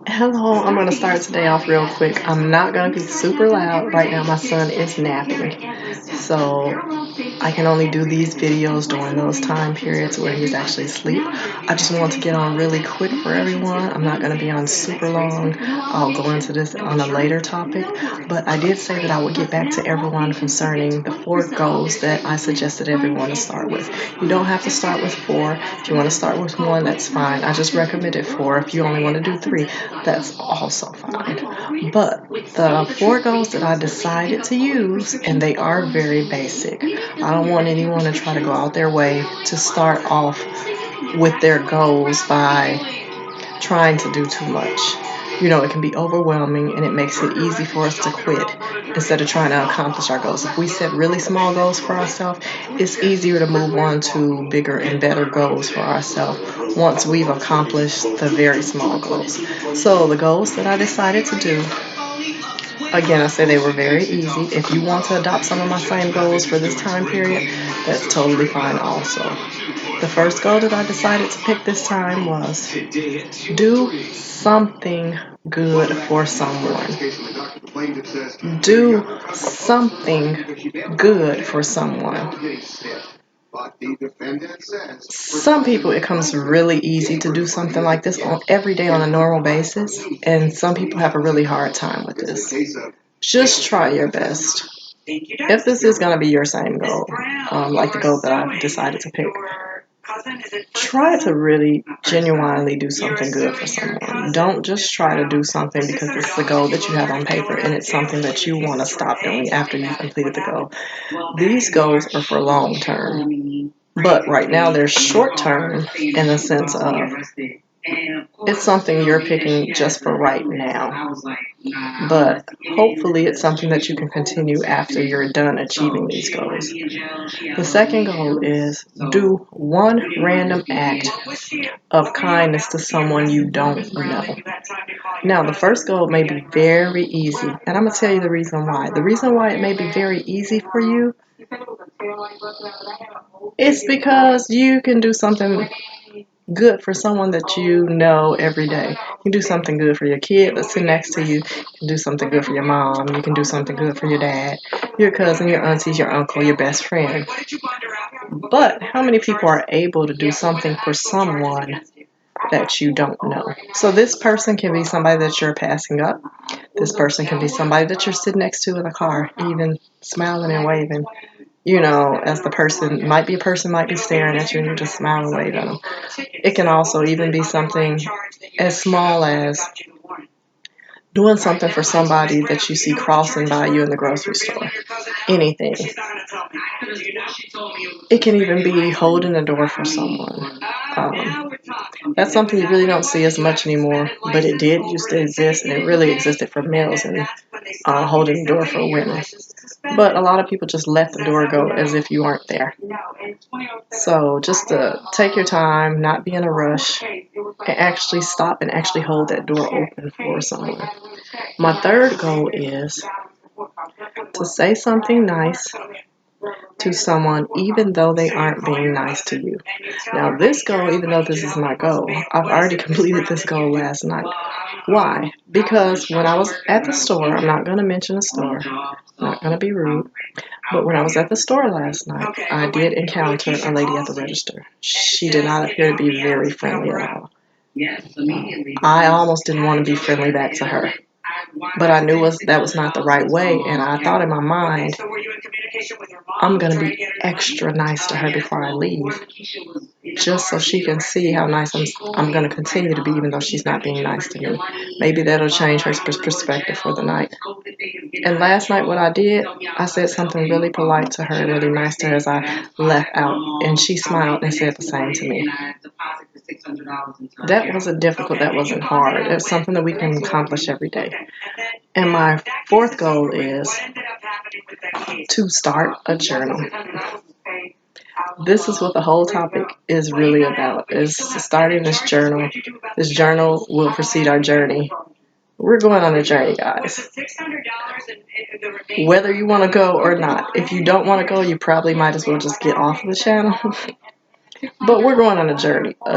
Hello, I'm going to start today off real quick. I'm not going to be super loud. Right now my son is napping, so I can only do these videos during those time periods where he's actually asleep. I just want to get on really quick for everyone. I'm not going to be on super long. I'll go into this on a later topic, but I did say that I would get back to everyone concerning the 4 goals that I suggested everyone to start with. You don't have to start with 4. If you want to start with 1, that's fine. I just recommended 4. If you only want to do 3, that's also fine. But the 4 goals that I decided to use, and they are very basic. I don't want anyone to try to go out their way to start off with their goals by trying to do too much. You know, it can be overwhelming and it makes it easy for us to quit instead of trying to accomplish our goals. If we set really small goals for ourselves, it's easier to move on to bigger and better goals for ourselves once we've accomplished the very small goals. So the goals that I decided to do, again, I said they were very easy. If you want to adopt some of my same goals for this time period, that's totally fine also. The first goal that I decided to pick this time was do something good for someone. Do something good for someone. Some people, it comes really easy to do something like this every day on a normal basis, and some people have a really hard time with this. Just try your best. If this is going to be your same goal, like the goal that I decided to pick, try to really genuinely do something good for someone. Don't just try to do something because it's the goal that you have on paper and it's something that you want to stop doing after you've completed the goal. These goals are for long term, but right now they're short term in the sense of it's something you're picking just for right now. But hopefully it's something that you can continue after you're done achieving these goals. The second goal is do one random act of kindness to someone you don't know. Now, the first goal may be very easy, and I'm going to tell you the reason why. The reason why it may be very easy for you is because you can do something good for someone that you know every day. You can do something good for your kid that's sitting next to you. You can do something good for your mom. You can do something good for your dad, your cousin, your aunties, your uncle, your best friend. But how many people are able to do something for someone that you don't know? So this person can be somebody that you're passing up. This person can be somebody that you're sitting next to in a car, even smiling and waving. You know, as the person might be staring at you and you just smile and wave at them. It can also even be something as small as doing something for somebody that you see crossing by you in the grocery store. Anything. It can even be holding the door for someone. That's something you really don't see as much anymore, but it did used to exist, and it really existed for males and holding the door for women. But a lot of people just let the door go as if you weren't there. So just to take your time, not be in a rush, and actually stop and actually hold that door open for someone. My third goal is to say something nice to someone even though they aren't being nice to you. Now this goal, even though this is my goal, I've already completed this goal last night. Why? Because when I was at the store, I'm not going to mention a store, I'm not going to be rude, but when I was at the store last night, I did encounter a lady at the register. She did not appear to be very friendly at all. I almost didn't want to be friendly back to her. But I knew that was not the right way, and I thought in my mind, I'm going to be extra nice to her before I leave, just so she can see how nice I'm going to continue to be, even though she's not being nice to me. Maybe that'll change her perspective for the night. And last night what I did, I said something really polite to her, really nice to her as I left out, and she smiled and said the same to me. That wasn't difficult, that wasn't hard. It's something that we can accomplish every day. And my fourth goal is to start a journal. This is what the whole topic is really about, is starting this journal. This journal will precede our journey. We're going on a journey, guys. Whether you want to go or not. If you don't want to go, you probably might as well just get off of the channel. But we're going on a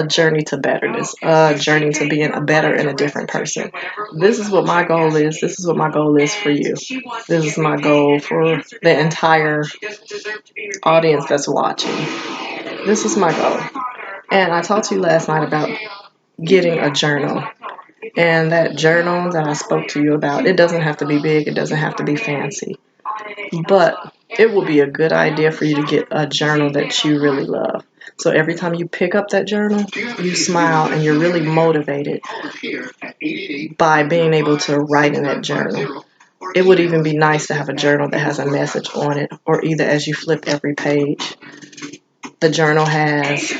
journey to betterness, a journey to being a better and a different person. This is what my goal is. This is what my goal is for you. This is my goal for the entire audience that's watching. This is my goal. And I talked to you last night about getting a journal. And that journal that I spoke to you about, it doesn't have to be big, it doesn't have to be fancy. But it will be a good idea for you to get a journal that you really love. So every time you pick up that journal, you smile and you're really motivated by being able to write in that journal. It would even be nice to have a journal that has a message on it, or either as you flip every page, the journal has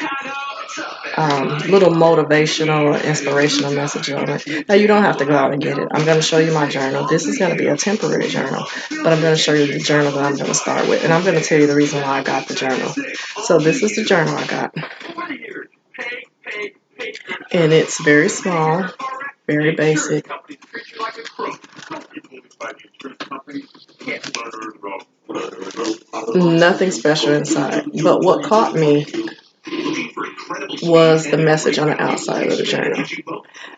little motivational or inspirational message on it. Now, you don't have to go out and get it. I'm going to show you my journal. This is going to be a temporary journal, but I'm going to show you the journal that I'm going to start with, and I'm going to tell you the reason why I got the journal. So this is the journal I got, and it's very small, very basic. Nothing special inside, but what caught me was the message on the outside of the journal.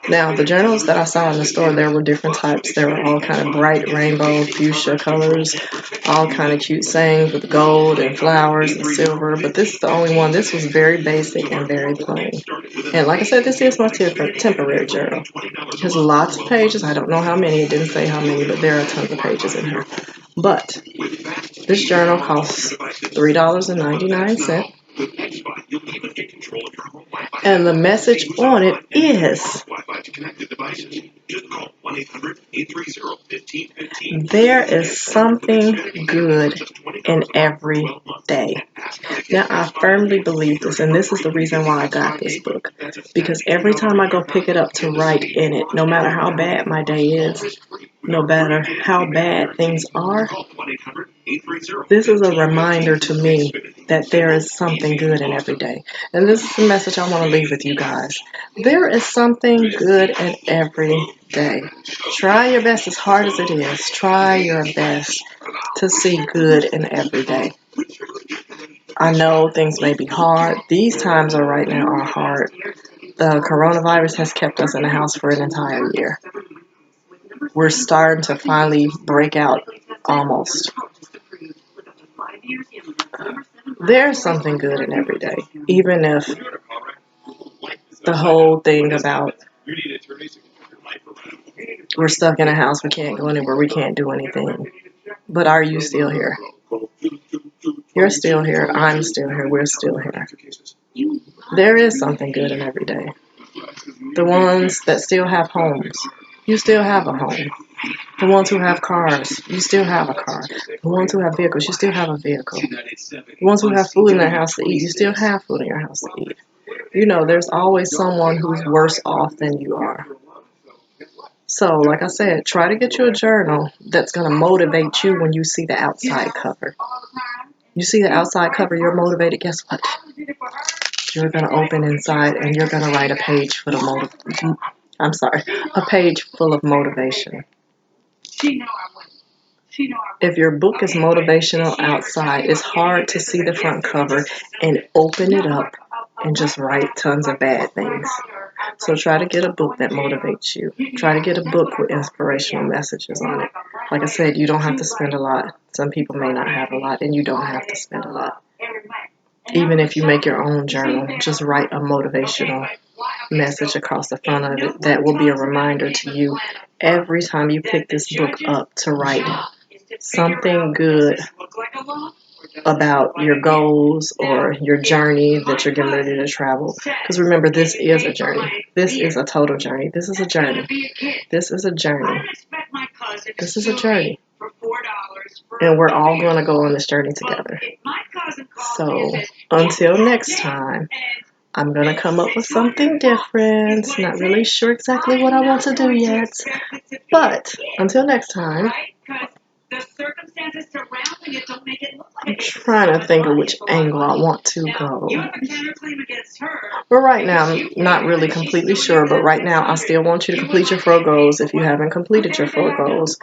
Now, the journals that I saw in the store, there were different types. There were all kind of bright rainbow fuchsia colors, all kind of cute sayings with gold and flowers and silver, but this is the only one. This was very basic and very plain. And like I said, this is my temporary journal. There's lots of pages. I don't know how many. It didn't say how many, but there are tons of pages in here. But this journal costs $3.99. And the message on it is, there is something good in every day. Now, I firmly believe this, and this is the reason why I got this book. Because every time I go pick it up to write in it, no matter how bad my day is, no matter how bad things are, this is a reminder to me that there is something good in every day. And this is the message I want to leave with you guys. There is something good in every day. Try your best, as hard as it is. Try your best to see good in every day. I know things may be hard. These times right now are hard. The coronavirus has kept us in the house for an entire year. We're starting to finally break out, almost. There's something good in every day, even if the whole thing about we're stuck in a house, we can't go anywhere, we can't do anything. But are you still here? You're still here, I'm still here, we're still here. There is something good in every day. The ones that still have homes, you still have a home. The ones who have cars, you still have a car. The ones who have vehicles, you still have a vehicle. The ones who have food in their house to eat, you still have food in your house to eat. You know, there's always someone who's worse off than you are. So, like I said, try to get you a journal that's going to motivate you when you see the outside cover. You see the outside cover, you're motivated, guess what? You're going to open inside and you're going to write a page full of a page full of motivation. If your book is motivational outside, it's hard to see the front cover and open it up and just write tons of bad things. So try to get a book that motivates you. Try to get a book with inspirational messages on it. Like I said, you don't have to spend a lot. Some people may not have a lot, and you don't have to spend a lot. Even if you make your own journal, just write a motivational message across the front of it that will be a reminder to you every time you pick this book up to write something good about your goals or your journey that you're getting ready to travel. Because remember, this is a journey. This is a total journey. This is a journey. This is a journey. This is a journey. And we're all going to go on this journey together. So until next time, I'm going to come up with something different. Not really sure exactly what I want to do yet. But until next time, I'm trying to think of which angle I want to go. But right now, I'm not really completely sure, but right now, I still want you to complete your 4 goals if you haven't completed your 4 goals,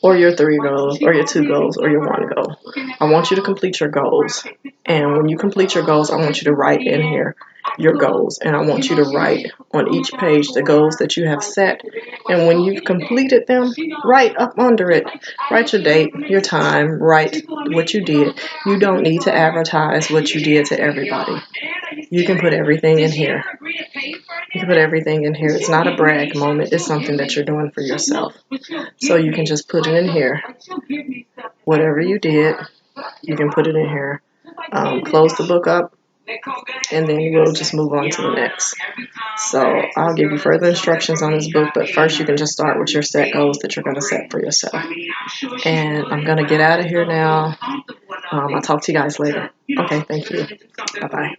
or your 3 goals, or your 2 goals, or your 1 goal. I want you to complete your goals. And when you complete your goals, I want you to write in here your goals. And I want you to write on each page the goals that you have set. And when you've completed them, write up under it. Write your date, your time, write what you did. You don't need to advertise what you did to everybody. You can put everything in here. You can put everything in here. It's not a brag moment. It's something that you're doing for yourself. So you can just put it in here. Whatever you did, you can put it in here. Close the book up, and then we'll just move on to the next. So I'll give you further instructions on this book, but first you can just start with your set goals that you're going to set for yourself. And I'm going to get out of here now. I'll talk to you guys later. Okay, thank you. Bye-bye.